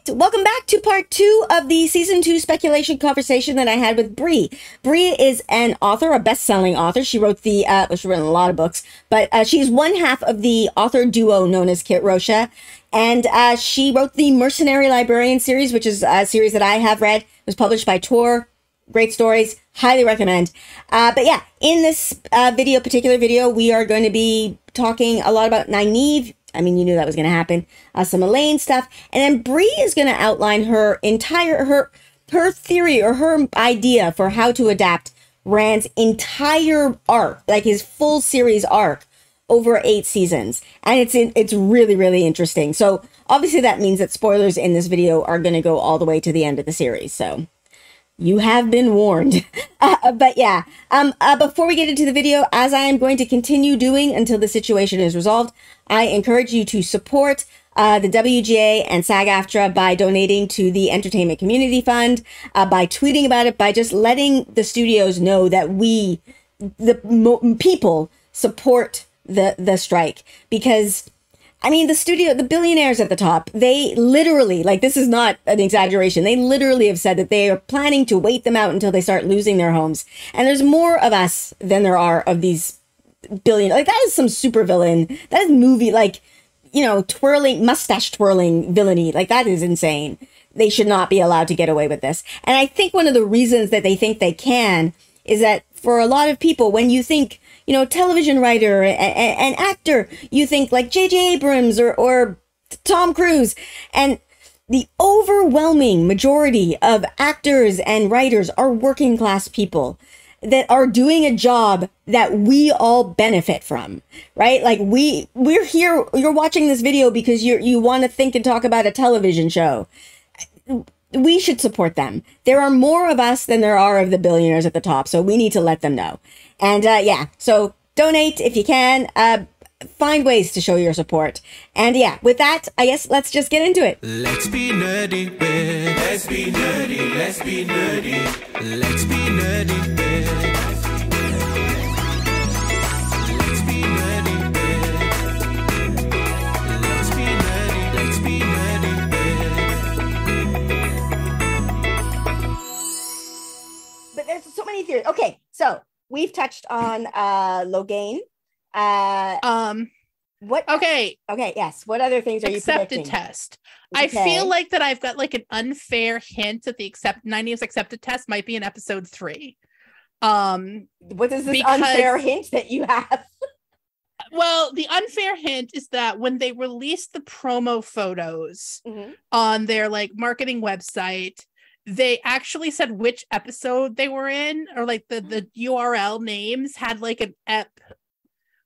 Welcome back to part 2 of the season 2 speculation conversation that I had with Bree. Bree is an author, a best-selling author. She wrote she's written a lot of books, but she's one half of the author duo known as Kit Rocha. And she wrote the Mercenary Librarian series, which is a series that I have read. It was published by Tor. Great stories. Highly recommend. But yeah, in this particular video, we are going to be talking a lot about Nynaeve. I mean, you knew that was going to happen. Some Elaine stuff. And then Bree is going to outline her entire, her theory or her idea for how to adapt Rand's entire arc, like his full series arc over 8 seasons. And it's really, really interesting. So obviously that means that spoilers in this video are going to go all the way to the end of the series. So you have been warned. But yeah, before we get into the video, as I am going to continue doing until the situation is resolved, I encourage you to support the WGA and SAG-AFTRA by donating to the Entertainment Community Fund, by tweeting about it, by just letting the studios know that we, the people, support the strike. Because I mean, the billionaires at the top, they literally, like, this is not an exaggeration, they literally have said that they are planning to wait them out until they start losing their homes. And there's more of us than there are of these billionaires. Like, that is some super villain. That is movie, like, you know, mustache twirling villainy. Like, that is insane. They should not be allowed to get away with this. And I think one of the reasons that they think they can is that for a lot of people, when you think, you know, television writer and actor, you think like J.J. Abrams or Tom Cruise. And the overwhelming majority of actors and writers are working class people that are doing a job that we all benefit from, right? Like we're here, you're watching this video because you want to think and talk about a television show. We should support them. There are more of us than there are of the billionaires at the top, so we need to let them know. And yeah, so donate if you can. Find ways to show your support. And yeah, with that, I guess let's just get into it. Let's be nerdy with. Let's be nerdy. Let's be nerdy. Let's be nerdy with. Let's be nerdy with. Let's be nerdy. Let's be nerdy with. But there's so many theories. Okay, so we've touched on Logain. What? Okay, yes. What other things are you predicting? Accepted test. Okay. I feel like that I've got like an unfair hint that the Nynaeve's accepted test might be in episode 3. What is this unfair hint that you have? Well, the unfair hint is that when they released the promo photos on their like marketing website, they actually said which episode they were in, or like the URL names had like an ep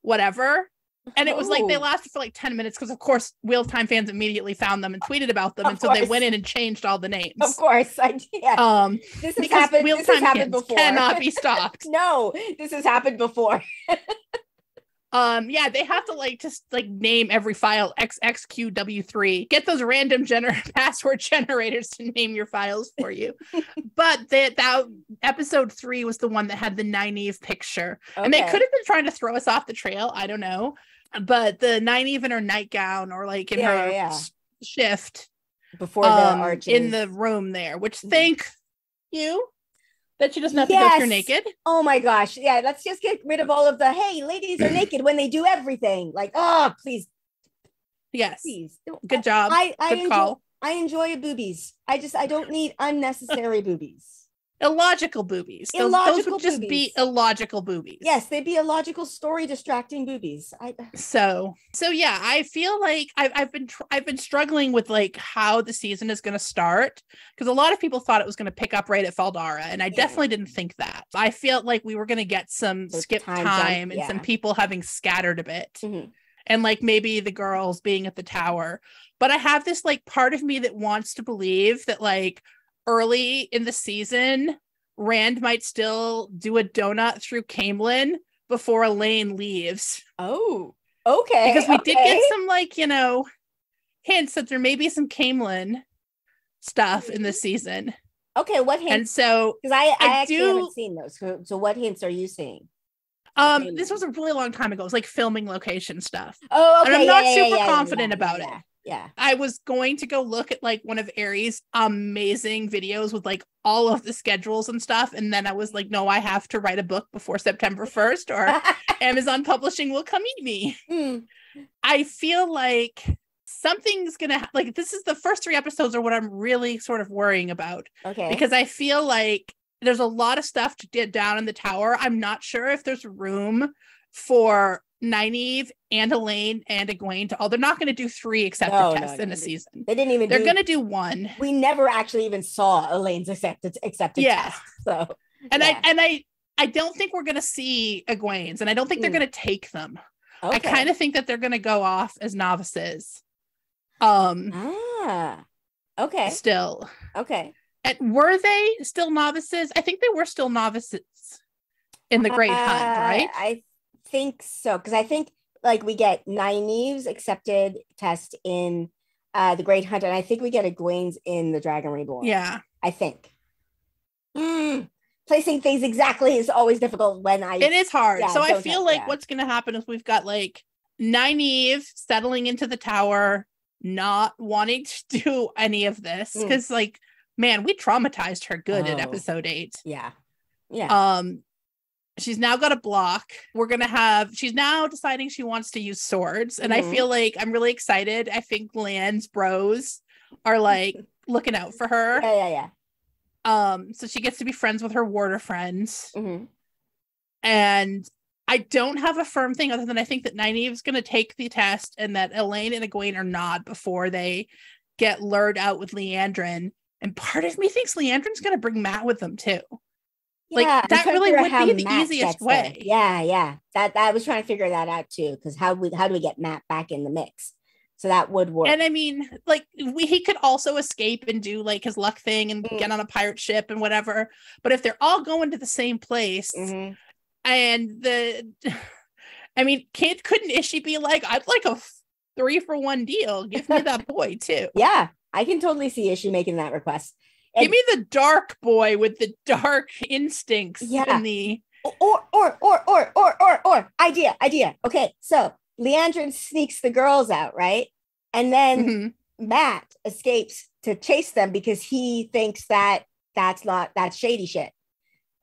whatever, and it was like they lasted for like 10 minutes because of course Wheel of Time fans immediately found them and tweeted about them, and so they went in and changed all the names. Of course, yeah. This has happened. Wheel of Time kids before. Cannot be stopped. No, this has happened before. Yeah, they have to like just like name every file XXQW3. Get those random password generators to name your files for you. But that episode 3 was the one that had the Nynaeve picture. Okay. And they could have been trying to throw us off the trail. I don't know. But the Nynaeve in her nightgown or like in her shift before the arches in the room there, which thank you. That she doesn't have to go through naked. Oh my gosh. Yeah, let's just get rid of all of the, hey, ladies are naked when they do everything. Like, oh, please. Yes. Please. Good job. Good call. I enjoy boobies. I don't need unnecessary boobies. Illogical boobies. Those would just be illogical boobies. Yes, they'd be illogical, story distracting boobies. So yeah, I feel like I've been struggling with like how the season is going to start, because a lot of people thought it was going to pick up right at Faldara, and I definitely didn't think that. I felt like we were going to get some skip time and some people having scattered a bit, and like maybe the girls being at the tower. But I have this like part of me that wants to believe that like early in the season, Rand might still do a donut through Camelin before Elaine leaves. Oh, okay. Because we did get some, like, you know, hints that there may be some Camelin stuff in this season. Okay, what hints? And so, because I actually haven't seen those. So what hints are you seeing? This was a really long time ago. It was like filming location stuff. Oh, okay. And I'm not super confident about it. Yeah. I was going to go look at like one of Aries' amazing videos with like all of the schedules and stuff. And then I was like, no, I have to write a book before September 1st or Amazon Publishing will come eat me. Mm. I feel like something's going to, like, this is the first 3 episodes are what I'm really sort of worrying about. Okay. Because I feel like there's a lot of stuff to get down in the tower. I'm not sure if there's room for Nynaeve and Elaine and Egwene to they're not going to do 3 accepted tests in a season. They didn't even they're going to do 1. We never actually even saw Elaine's accepted test. So and I don't think we're going to see Egwene's, and I don't think they're going to take them. Okay. I kind of think that they're going to go off as novices. Okay. Still. Okay. And were they still novices? I think they were still novices in the Great Hunt, right? I think so, because I think like we get Nynaeve's accepted test in the Great Hunt, and I think we get Egwene's in the Dragon Reborn. Yeah, I think. Placing things exactly is always difficult when it is hard. So I feel like what's going to happen is we've got like Nynaeve settling into the tower, not wanting to do any of this because like, man, we traumatized her good in episode 8. Yeah. She's now got a block. She's now deciding she wants to use swords. And I feel like I'm really excited. I think Lan's bros are like looking out for her. Yeah. So she gets to be friends with her warder friends. And I don't have a firm thing other than I think that Nynaeve's going to take the test and that Elaine and Egwene are not before they get lured out with Leandrin. And part of me thinks Leandrin's going to bring Matt with them too. Like that really would be the easiest way. Yeah. That I was trying to figure that out too, because how do we get Matt back in the mix? So that would work. And I mean, like he could also escape and do like his luck thing and get on a pirate ship and whatever. But if they're all going to the same place, and I mean, couldn't Ishii be like, I'd like a 3-for-1 deal. Give me that boy too. Yeah, I can totally see Ishii making that request. And give me the dark boy with the dark instincts. Yeah. And the or idea. Okay, so Leandrin sneaks the girls out, right? And then Matt escapes to chase them because he thinks that's shady shit.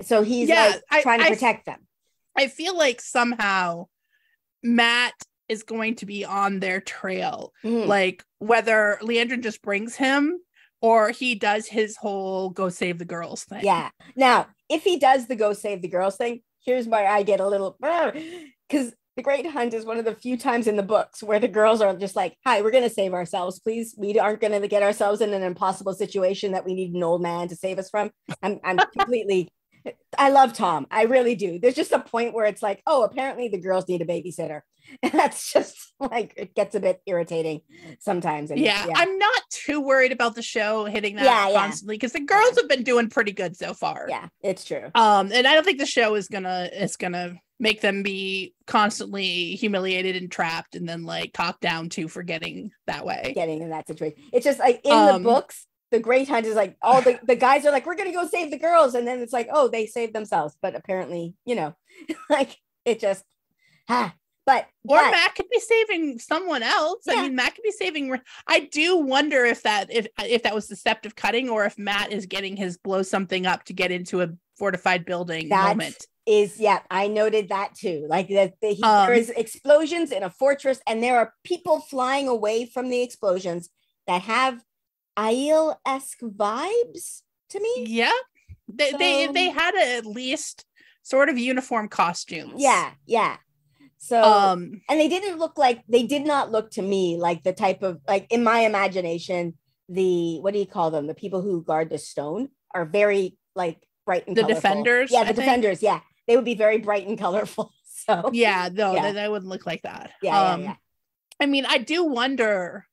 So he's trying to protect them. I feel like somehow Matt is going to be on their trail. Like whether Leandrin just brings him or he does his whole go save the girls thing. Yeah. Now, if he does the go save the girls thing, here's where I get a little, because the Great Hunt is one of the few times in the books where the girls are just like, hi, we're going to save ourselves, please. We aren't going to get ourselves in an impossible situation that we need an old man to save us from. I'm completely, I love Tom. I really do. There's just a point where it's like, oh, apparently the girls need a babysitter. And that's just like, it gets a bit irritating sometimes. And I'm not too worried about the show hitting that constantly because the girls have been doing pretty good so far. Yeah, it's true. And I don't think the show is gonna make them be constantly humiliated and trapped and then like talked down to for getting in that situation. It's just like in the books, the Great Hunt is like all the guys are like, we're gonna go save the girls, and then it's like, oh, they saved themselves, but apparently, like it just But Matt could be saving someone else. Yeah. I mean, Matt could be saving. I do wonder if that was deceptive cutting, or if Matt is getting his blow something up to get into a fortified building moment. I noted that too. Like that, there is explosions in a fortress, and there are people flying away from the explosions that have Aiel-esque vibes to me. Yeah, they had at least sort of uniform costumes. Yeah. So, and they did not look to me like the type of, like in my imagination, what do you call them? The people who guard the stone are very like bright and colorful. Defenders. Yeah, the defenders. Yeah, they would be very bright and colorful. So yeah, they wouldn't look like that. Yeah. I mean, I do wonder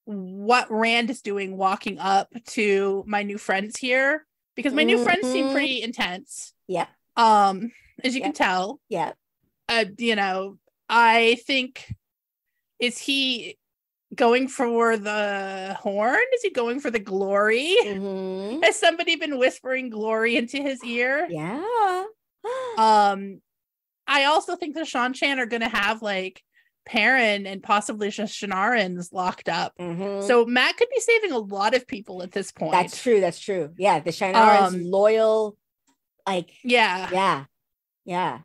what Rand is doing walking up to my new friends here, because my new friends seem pretty intense. Yeah. As you can tell. Yeah. I think, is he going for the horn? Is he going for the glory? Has somebody been whispering glory into his ear? Yeah. I also think the Shan-Chan are going to have like Perrin and possibly just Shannarans locked up. Mhm. So Matt could be saving a lot of people at this point. That's true. That's true. Yeah, the Shannarans loyal, like yeah. Yeah.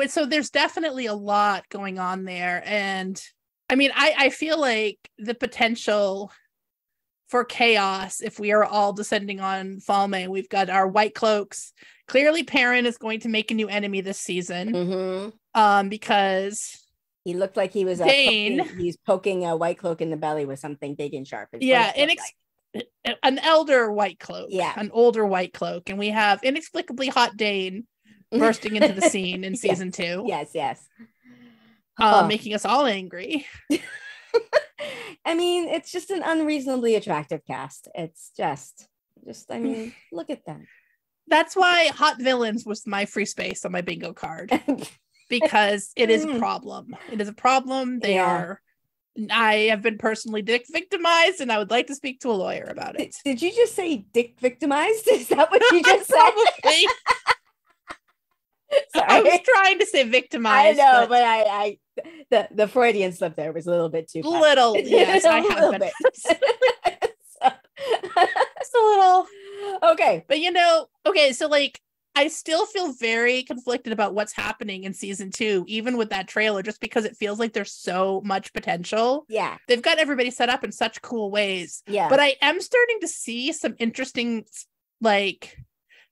So there's definitely a lot going on there. And I mean, I feel like the potential for chaos if we are all descending on Falme. We've got our white cloaks. Clearly Perrin is going to make a new enemy this season. Because he looked like he was poking a white cloak in the belly with something big and sharp. An elder white cloak. Yeah. An older white cloak. And we have inexplicably hot Dane bursting into the scene in season 2. Yes. Making us all angry. I mean, it's just an unreasonably attractive cast. It's just I mean, look at them. That's why hot villains was my free space on my bingo card. Because it is a problem. It is a problem. They are. I have been personally dick victimized, and I would like to speak to a lawyer about it. Did you just say dick victimized? Is that what you just said? Sorry. I was trying to say victimized. I know, but I the Freudian slip there was a little bit too fast. Little, yes, I have been. Just a little. Okay. But so like I still feel very conflicted about what's happening in season 2, even with that trailer, just because it feels like there's so much potential. Yeah. They've got everybody set up in such cool ways. Yeah. But I am starting to see some interesting like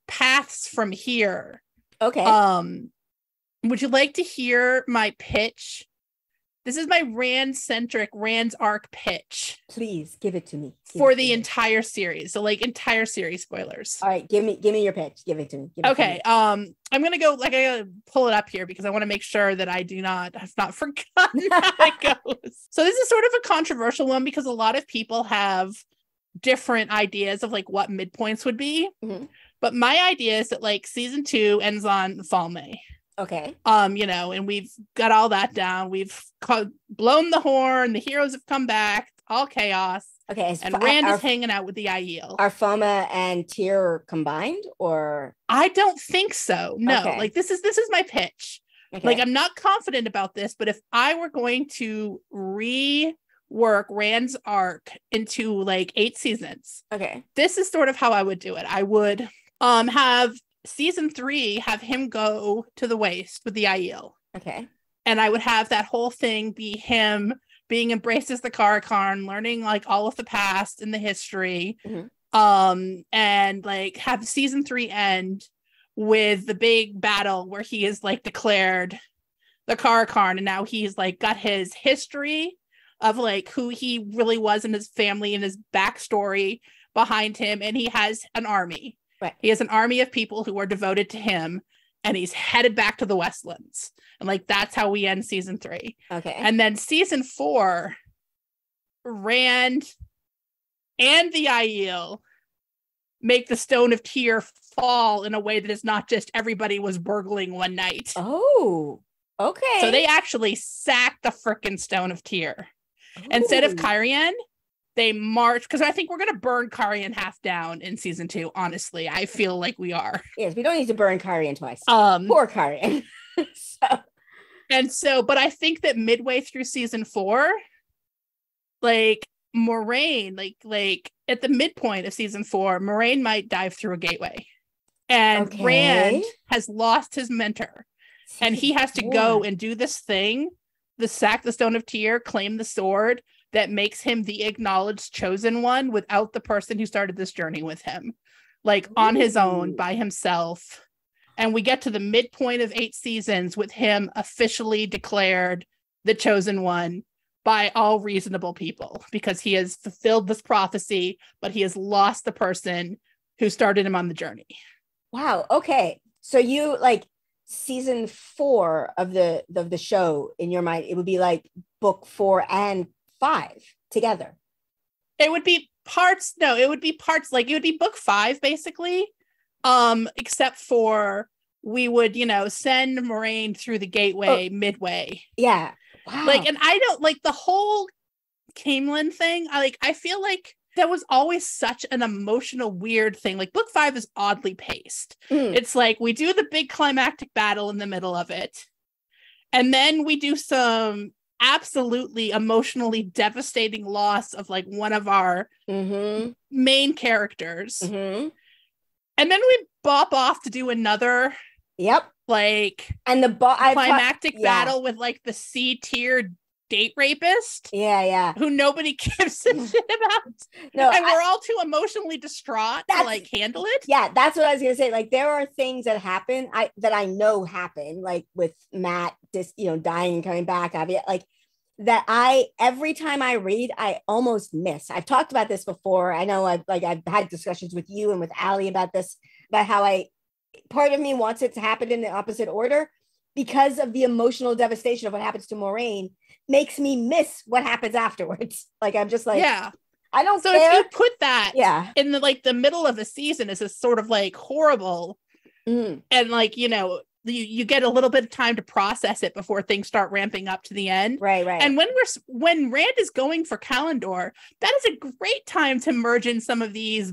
paths from here. Okay. Would you like to hear my pitch? This is my Rand's arc pitch. Please give it to me. For the entire series. So like entire series spoilers. All right, give me your pitch. Give it to me. Okay. I'm gonna go I gotta pull it up here because I want to make sure that I have not forgotten how it goes. So this is sort of a controversial one because a lot of people have different ideas of like what midpoints would be. But my idea is that like season 2 ends on Falme. Okay. And we've got all that down. We've blown the horn. The heroes have come back. All chaos. Okay. And Rand is hanging out with the Aiel. Are Falme and Tyr combined, or? I don't think so. No. Okay. Like this is my pitch. Okay. Like I'm not confident about this, but if I were going to rework Rand's arc into like 8 seasons, okay, this is sort of how I would do it. I would have season 3 have him go to the waste with the Aiel. Okay. And I would have that whole thing be him being embraced as the Karakarn, learning like all of the past and the history. And like have season 3 end with the big battle where he is like declared the Karakarn, and now he's like got his history of like who he really was and his family and his backstory behind him, and he has an army. Right. He has an army of people who are devoted to him, and he's headed back to the Westlands. And like that's how we end season 3. Okay. And then season 4, Rand and the Aiel make the Stone of Tyr fall in a way that is not just everybody was burgling one night. Oh, okay. So they actually sack the frickin' Stone of Tyr. Instead of Cairhien, they march, because I think we're going to burn Cairhien half down in season 2, honestly. I feel like we are. Yes, we don't need to burn Cairhien twice. Poor Cairhien. But I think that midway through season 4, like, Moraine, like at the midpoint of season 4, Moraine might dive through a gateway. And Rand has lost his mentor. And he has to go and do this thing, sack the Stone of Tyr, claim the sword, that makes him the acknowledged chosen one without the person who started this journey with him, like on his own by himself. And we get to the midpoint of 8 seasons with him officially declared the chosen one by all reasonable people, because he has fulfilled this prophecy, but he has lost the person who started him on the journey. Wow. Okay. So you like season 4 of the show in your mind, it would be like book 4 and 5 together. It would be parts. No, it would be parts. Like it would be book 5 basically. Except for we would, send Moraine through the gateway midway. Yeah. Wow. Like, and I don't like the whole Camelin thing. I feel like that was always such an emotional, weird thing. Like book 5 is oddly paced. It's like we do the big climactic battle in the middle of it. And then we do some absolutely emotionally devastating loss of like one of our main characters. And then we bop off to do another like and the climactic battle with like the C tier date rapist who nobody gives a shit about. And we're all too emotionally distraught to like handle it. That's what I was gonna say. Like, there are things that happen that I know happen, like with Matt dying and coming back. Like that, every time I read, I almost miss. I've talked about this before. I know I've had discussions with you and with Allie about this, about how part of me wants it to happen in the opposite order, because of the emotional devastation of what happens to Moraine makes me miss what happens afterwards. Like, I'm just like, I don't care. So if you put that in the middle of a season as a sort of like horrible, and like, you get a little bit of time to process it before things start ramping up to the end. Right. And when Rand is going for Calendor, that is a great time to merge in some of these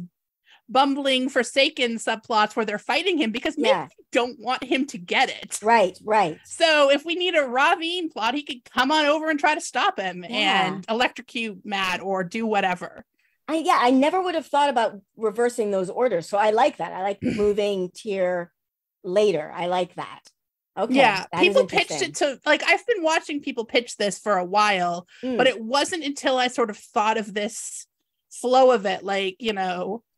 bumbling Forsaken subplots where they're fighting him, because maybe they don't want him to get it. Right. So if we need a Ravine plot, he could come on over and try to stop him and electrocute Matt or do whatever. I never would have thought about reversing those orders. So I like that. I like moving tier later. I like that. Okay. Yeah. People pitched it to, like, I've been watching people pitch this for a while, but it wasn't until I sort of thought of this flow of it, like,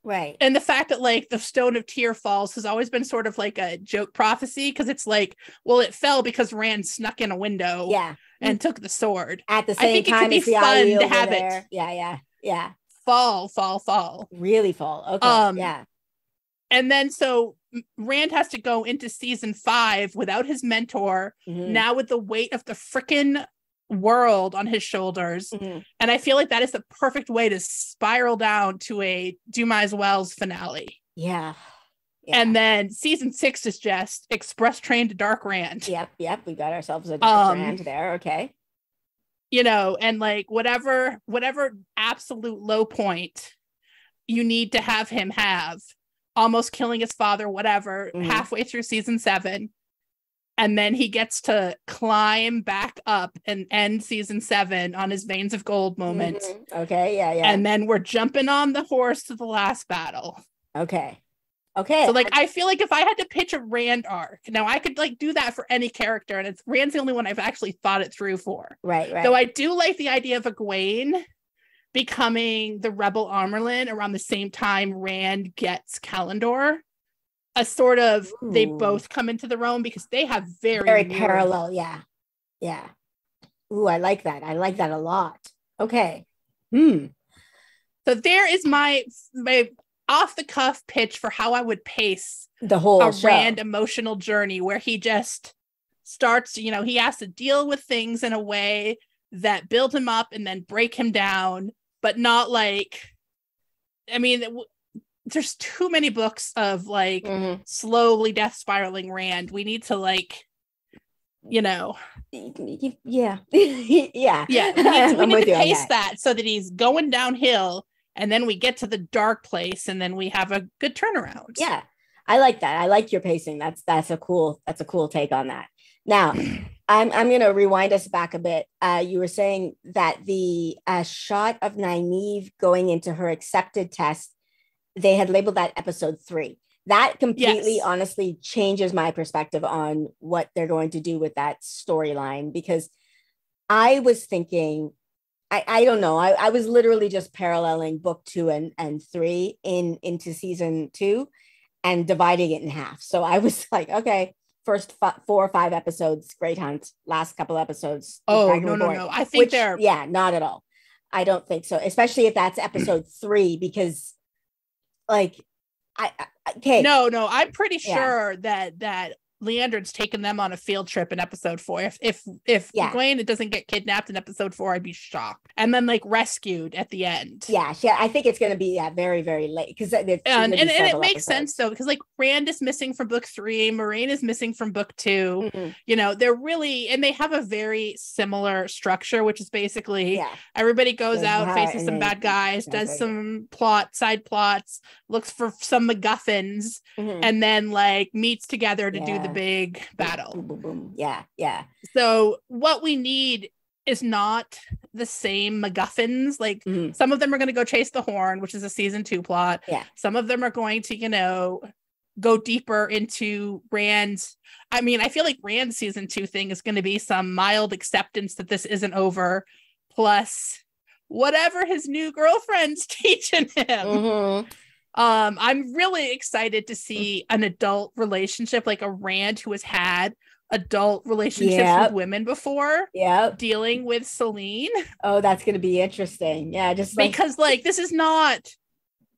right. And the fact that like the Stone of Tear falls has always been sort of like a joke prophecy, because it's like, well, it fell because Rand snuck in a window and took the sword. At the same time, it could be fun to have it. Yeah. Fall. Really fall. Okay. And then so Rand has to go into season 5 without his mentor, now with the weight of the frickin' world on his shoulders. And I feel like that is the perfect way to spiral down to a Do Might As Well's finale. And then season 6 is just Express Train to Dark Rand. Yep. We got ourselves a Dark Rand there. Okay. And like whatever absolute low point you need to have him have, almost killing his father, whatever, halfway through season 7. And then he gets to climb back up and end season 7 on his Veins of Gold moment. Okay, yeah. And then we're jumping on the horse to the last battle. Okay. So like, I feel like if I had to pitch a Rand arc, now I could like do that for any character, and Rand's the only one I've actually thought it through for. Right. Though I do like the idea of Egwene becoming the rebel Amerlin around the same time Rand gets Calendor. A sort of, they both come into their own, because they have very parallel. Yeah. Ooh, I like that. I like that a lot. Okay. So there is my off the cuff pitch for how I would pace the whole show. Rand emotional journey, where he just starts, he has to deal with things in a way that build him up and then break him down, but not like, there's too many books of like slowly death spiraling Rand. We need to like, yeah. We need to pace that so that he's going downhill, and then we get to the dark place, and then we have a good turnaround. Yeah, I like that. I like your pacing. That's a cool take on that. Now, I'm going to rewind us back a bit. You were saying that the shot of Nynaeve going into her accepted test, they had labeled that episode 3. That completely, honestly, changes my perspective on what they're going to do with that storyline, because I was thinking, I don't know, I was literally just paralleling book 2 and 3 into season 2 and dividing it in half. So I was like, okay, first 4 or 5 episodes, Great Hunt, last couple episodes. Oh, no. I think they're... Yeah, not at all. I don't think so, especially if that's episode 3, because like okay. No, I'm pretty sure that Leandrin's taken them on a field trip in episode 4. If Egwene doesn't get kidnapped in episode 4, I'd be shocked. And then like rescued at the end. Yeah, I think it's going to be very, very late, because and it makes sense though, because like Rand is missing from book 3, Moraine is missing from book 2. They're really, and they have a very similar structure, which is basically everybody goes out, faces some bad guys, does some side plots, looks for some MacGuffins, and then like meets together to do the big battle. Boom. Yeah. So what we need is not the same MacGuffins. Like Mhm. some of them are going to go chase the horn, which is a season 2 plot. Yeah. Some of them are going to, you know, go deeper into Rand's. I mean, I feel like Rand's season 2 thing is going to be some mild acceptance that this isn't over, plus whatever his new girlfriend's teaching him. Mhm. I'm really excited to see an adult relationship, like a Rand who has had adult relationships Yep. with women before, Yep. dealing with Celine. Oh, that's going to be interesting. Yeah, just like Because like this is not,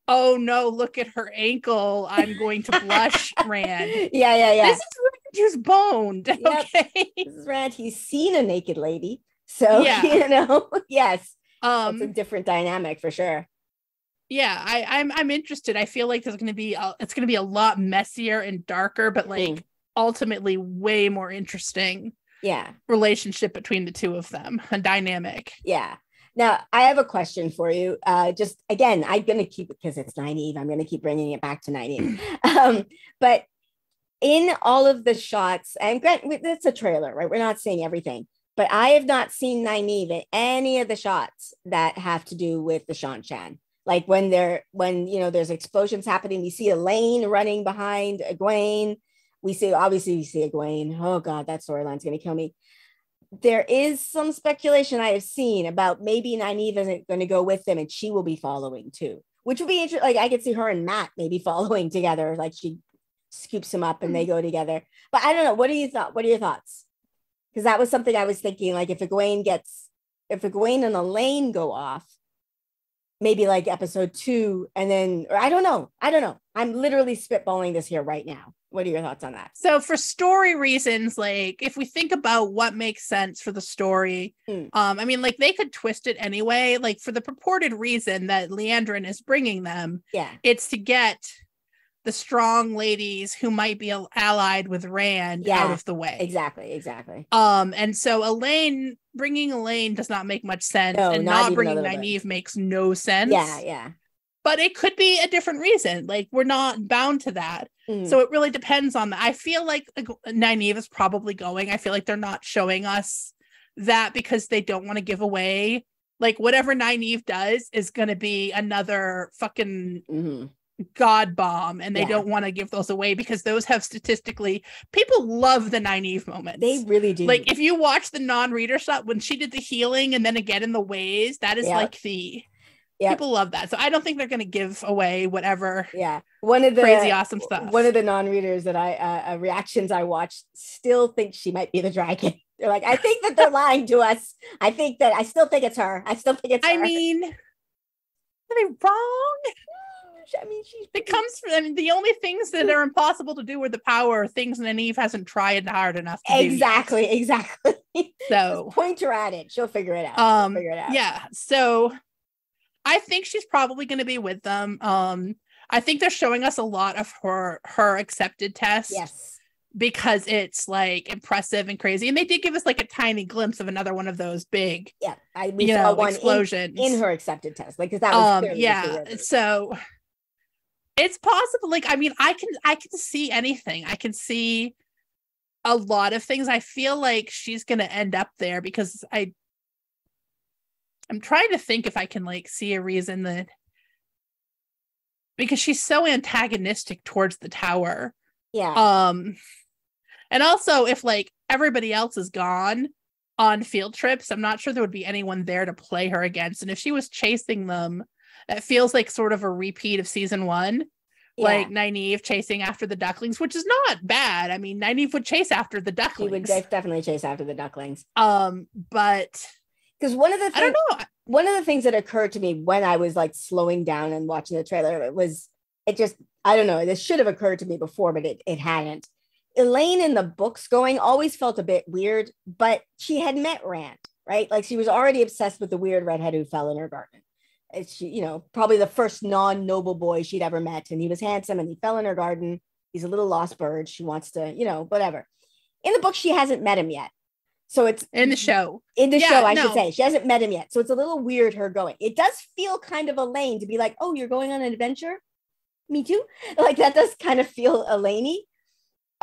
oh no, look at her ankle, I'm going to blush, Rand. yeah. This is Rand who's boned. Yep. Okay. This is Rand. He's seen a naked lady. So, Yeah. you know, yes. It's a Um different dynamic for sure. yeah, I'm interested. I feel like there's gonna be it's gonna be a lot messier and darker, but like ultimately way more interesting Yeah. relationship between the two of them, a dynamic. Yeah. Now, I have a question for you. Just again, I'm going to keep it because it's Nynaeve. I'm going to keep bringing it back to Nynaeve. But in all of the shots, and it's a trailer, right? We're not seeing everything, but I have not seen Nynaeve in any of the shots that have to do with the Shan-Chan. Like when you know, there's explosions happening, we see Elaine running behind Egwene. We see Egwene. Oh God, that storyline's going to kill me. There is some speculation I have seen about maybe Nynaeve isn't going to go with them and she will be following too, which would be interesting. Like I could see her and Matt maybe following together. Like she scoops him up and they go together. But I don't know. What are your thoughts? Because that was something I was thinking. Like if Egwene and Elaine go off, maybe like episode 2, and then, or I don't know. I'm literally spitballing this here right now. What are your thoughts on that? So for story reasons, like if we think about what makes sense for the story, I mean, like they could twist it anyway. Like for the purported reason that Liandrin is bringing them, it's to get the strong ladies who might be allied with Rand out of the way. Exactly. And so bringing Elaine does not make much sense, and not bringing Nynaeve makes no sense. Yeah. But it could be a different reason. Like we're not bound to that. So it really depends on that. I feel like Nynaeve is probably going. I feel like they're not showing us that because they don't want to give away. Like whatever Nynaeve does is going to be another fucking god bomb, and they don't want to give those away because those have statistically, people love the Nynaeve moments. They really do. Like if you watch the non-reader stuff when she did the healing and then again in the ways, that is like the people love that. So I don't think they're going to give away whatever. One of the crazy awesome stuff. One of the non-readers that I reactions I watched still think she might be the dragon. They're like, I think that they're lying to us. I still think it's her. I mean, are they wrong? I mean, the only things that are impossible to do with the power are things Nynaeve hasn't tried hard enough to do. Exactly. So just point her at it. She'll figure it out. Yeah. So I think she's probably going to be with them. I think they're showing us a lot of her accepted test. Yes. Because it's like impressive and crazy. And they did give us like a tiny glimpse of another one of those big, we saw one explosions in her accepted test. Like, because that was clearly so it's possible. Like, I mean, I can see anything. I can see a lot of things. I feel like she's going to end up there because I'm trying to think if I can like see a reason that, because she's so antagonistic towards the tower. And also if like everybody else is gone on field trips, I'm not sure there would be anyone there to play her against. And if she was chasing them, that feels like sort of a repeat of season 1, like Nynaeve chasing after the ducklings, which is not bad. I mean, Nynaeve would chase after the ducklings. She would definitely chase after the ducklings. But because one of the things that occurred to me when I was like slowing down and watching the trailer was I don't know, this should have occurred to me before, but it hadn't. Elaine in the books going always felt a bit weird, but she had met Rand, right? Like she was already obsessed with the weird redhead who fell in her garden. It's, you know, probably the first non-noble boy she'd ever met, and he was handsome and he fell in her garden. He's a little lost bird. She wants to, you know, whatever. In the book, she hasn't met him yet. So it's in the show. I should say. She hasn't met him yet. So it's a little weird her going. It does feel kind of Elaine to be like, oh, you're going on an adventure? Me too. Like that does kind of feel Elaine-y.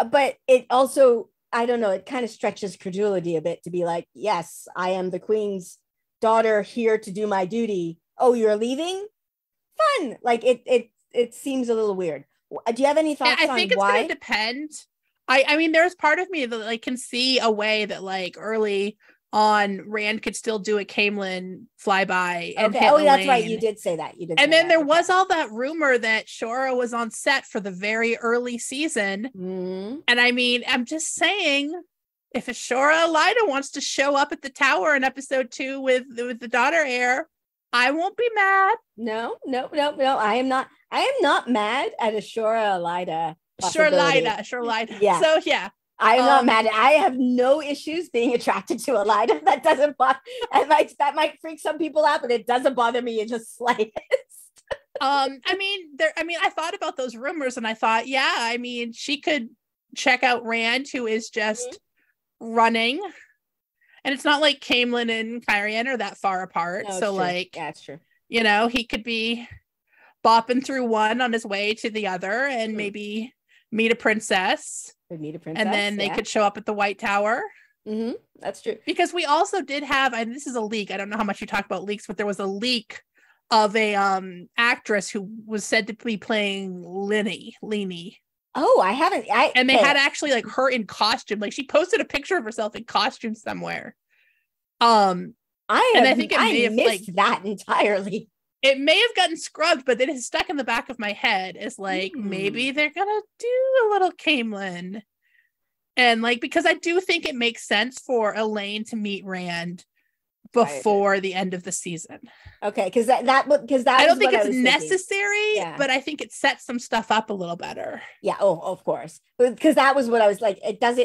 But it also, I don't know, it kind of stretches credulity a bit to be like, yes, I am the queen's daughter here to do my duty. Oh, you're leaving? Fun. Like it seems a little weird. Do you have any thoughts on why? I think it's going to depend. I mean, there's part of me that like can see a way that like early on Rand could still do a Camelin flyby and hit Elaine. That's right. You did say that. And then there was all that rumor that Shora was on set for the very early season. And I mean, I'm just saying, if a Shora Alida wants to show up at the tower in episode 2 with the daughter heir, I won't be mad. No. I am not mad at a Shora Alida. Shorelida. Yeah. So yeah. I am not mad. I have no issues being attracted to Alida. That doesn't bother. That might freak some people out, but it doesn't bother me in just slightest. I thought about those rumors and I thought, yeah, I mean, she could check out Rand, who is just running, and it's not like Camelin and Kyrian are that far apart. No, so true. like, yeah, it's true. You know, he could be bopping through one on his way to the other and maybe meet a princess. And then they could show up at the White Tower. That's true. Because we also did have, and this is a leak, I don't know how much you talk about leaks, but there was a leak of a actress who was said to be playing Lenny. Oh, I haven't. And they had actually like her in costume. Like she posted a picture of herself in costume somewhere. I think I missed that entirely. It may have gotten scrubbed, but it is stuck in the back of my head as like, maybe they're going to do a little Camelin. And like, because I do think it makes sense for Elaine to meet Rand before the end of the season. Okay. Because that I don't think it's necessary, but I think it sets some stuff up a little better. Yeah. Oh, of course. Because that was what I was like, it does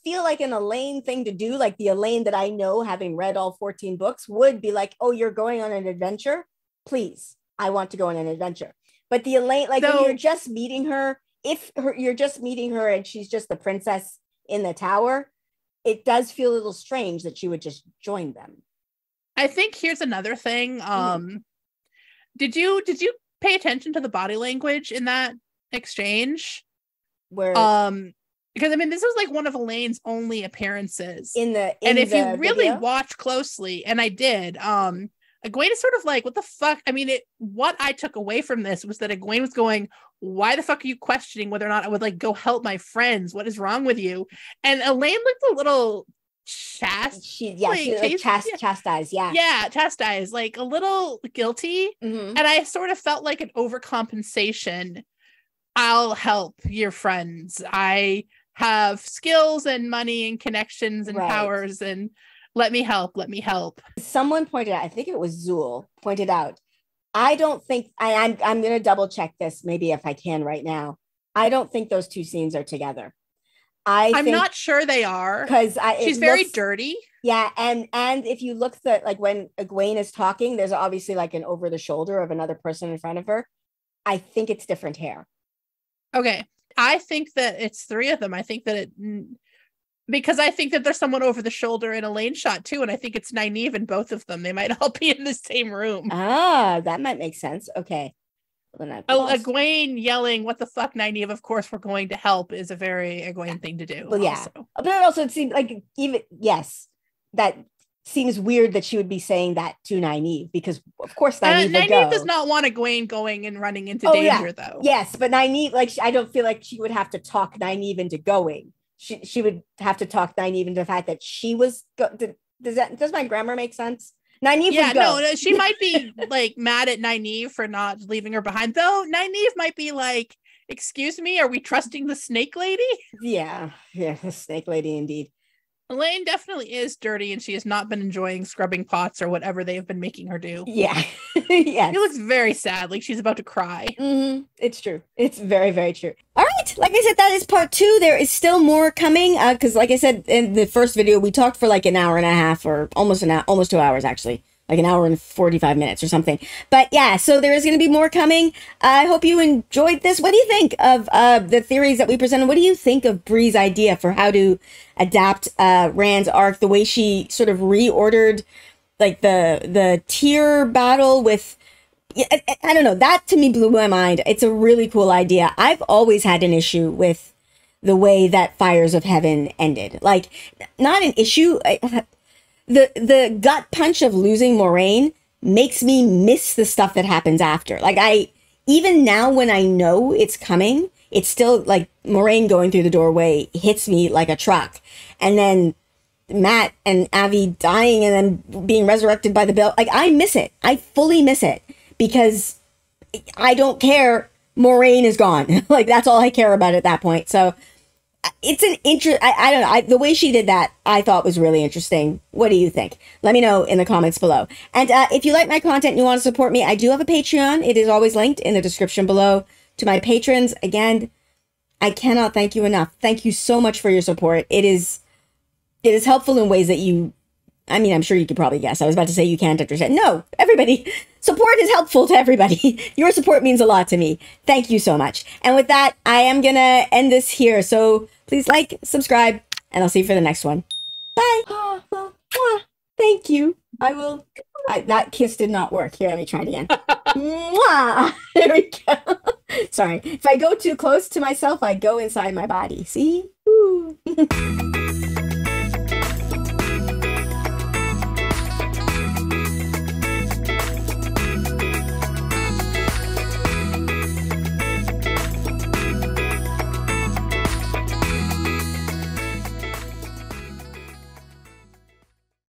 feel like an Elaine thing to do. Like the Elaine that I know, having read all 14 books, would be like, oh, you're going on an adventure? Please, I want to go on an adventure. But the Elaine, like when you're just meeting her, you're just meeting her and she's just the princess in the tower, it does feel a little strange that she would just join them. I think here's another thing. Did you pay attention to the body language in that exchange? Where because I mean, this was like one of Elaine's only appearances. If you really watch closely, and I did, Egwene is sort of like, what the fuck? I mean, what I took away from this was that Egwene was going, why the fuck are you questioning whether or not I would like go help my friends? What is wrong with you? And Elaine looked a little chastised. Chastised, like a little guilty. And I sort of felt like an overcompensation. I'll help your friends. I have skills and money and connections and powers, and let me help. Someone pointed out, I think it was Zool, pointed out, I don't think, I'm going to double check this maybe if I can right now. I don't think those two scenes are together. I'm not sure they are, because she's very dirty. Yeah, and if you look at like when Egwene is talking, there's obviously like an over the shoulder of another person in front of her. I think it's different hair. Okay, I think that it's 3 of them. I think that because I think that there's someone over the shoulder in Elaine shot too, and I think it's Nynaeve in both of them. They might all be in the same room. Ah, that might make sense. Okay. Egwene yelling, "What the fuck, Nynaeve? Of course we're going to help," is a very Egwene thing to do. Well, yeah, but also it seems like that seems weird that she would be saying that to Nynaeve, because of course Nynaeve does not want Egwene going and running into danger, though. Yes, but Nynaeve, like, I don't feel like she would have to talk Nynaeve into going. She would have to talk Nynaeve into the fact that she was. Does my grammar make sense? Nynaeve would go. No, she might be like mad at Nynaeve for not leaving her behind, though. Nynaeve might be like, "Excuse me, are we trusting the Snake Lady?" Yeah, the Snake Lady indeed. Elaine definitely is dirty, and she has not been enjoying scrubbing pots or whatever they have been making her do. Yeah. Yes. She looks very sad, like she's about to cry. It's true. It's very, very true. All right. Like I said, that is part 2. There is still more coming, because like I said in the first video, we talked for like an hour and a half, or almost 2 hours, actually. Like an hour and 45 minutes or something. But yeah, so there is going to be more coming. I hope you enjoyed this. What do you think of the theories that we presented? What do you think of Bree's idea for how to adapt Rand's arc, the way she sort of reordered like the tier battle with, I don't know, that to me blew my mind. It's a really cool idea. I've always had an issue with the way that Fires of Heaven ended. Like, not an issue. The gut punch of losing Moraine makes me miss the stuff that happens after. Like, even now when I know it's coming, it's still like Moraine going through the doorway hits me like a truck. And then Matt and Avi dying and then being resurrected by the bell. Like, I miss it. I fully miss it because I don't care. Moraine is gone. Like, that's all I care about at that point. So it's an I don't know. The way she did that, I thought was really interesting. What do you think? Let me know in the comments below. And if you like my content and you want to support me, I do have a Patreon. It is always linked in the description below to my patrons. Again, I cannot thank you enough. Thank you so much for your support. It is helpful in ways that you, I mean, I'm sure you could probably guess. I was about to say you can't understand. No, everybody, support is helpful to everybody. Your support means a lot to me. Thank you so much. And with that, I am going to end this here. So please like, subscribe, and I'll see you for the next one. Bye. Thank you. I will. That kiss did not work. Here, let me try it again. Mwah. There we go. Sorry. If I go too close to myself, I go inside my body. See? Ooh.